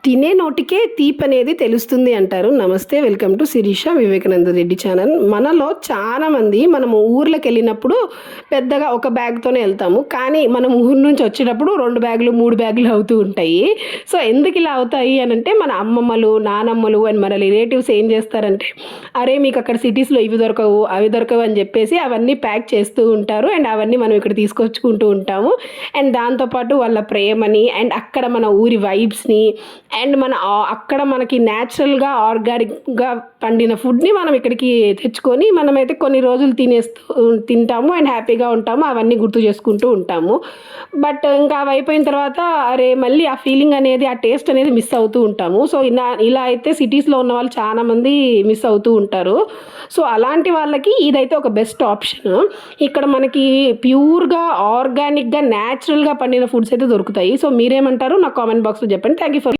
తినే నోటికే తీపనేది తెలుస్తుంది అంటారు. నమస్తే, welcome to Sirisha Vivekananda Reddy channel. మనలో చాలామంది మనము ఊర్లకెళ్ళినప్పుడు పెద్దగా ఒక బ్యాగ్‌తోనే ఎళ్తాము. కానీ మనం ఊరు నుంచి వచ్చేటప్పుడు 2 బ్యాగులు, 3 బ్యాగులు అవుతూ ఉంటాయి. సో, ఎందుకిలా అవుతాయి అనంటే మన అమ్మమ్మలు, నానమ్మలు అండ్ మన రిలేటివ్స్ ఏం చేస్తారంటే, "అరే! మీకక్కడ సిటీస్‌లో ఇవి దొరకవు, అవి దొరకవు" అని చెప్పేసి అవన్నీ ప్యాక్ చేస్తూ ఉంటారు. అండ్ అవన్నీ మనం ఇక్కడ తీసుకొచ్చుకుంటూ ఉంటాము. అండ్ దాంతో పాటు వాళ్ళ ప్రేమని అండ్ అక్కడ మన ఊరి వైబ్స్‌ని అండ్ అక్కడ మనకి న్యాచురల్‌గా, ఆర్గానిక్‌గా పండిన ఫుడ్‌ని మనం ఇక్కడికి తెచ్చుకొని మనమైతే కొన్ని రోజులు తింటాము అండ్ హ్యాపీగా ఉంటాము. అవన్నీ గుర్తు చేసుకుంటూ ఉంటాము. బట్ ఇంకా అవి అయిపోయిన తర్వాత అరే! మళ్ళీ ఆ ఫీలింగ్ అనేది, ఆ టేస్ట్ అనేది మిస్ అవుతూ ఉంటాము. సో, ఇలా అయితే సిటీస్‌లో ఉన్నవాళ్ళు చాలామంది మిస్ అవుతూ ఉంటారు. సో, అలాంటి వాళ్ళకి ఇదైతే ఒక బెస్ట్ ఆప్షన్. ఇక్కడ మనకి ప్యూర్‌గా, ఆర్గానిక్‌గా, న్యాచురల్‌గా పండిన ఫుడ్స్ అయితే దొరుకుతాయి. సో, మీరేమంటారు? నాకు కామెంట్ బాక్స్‌లో చెప్పండి. Thank you for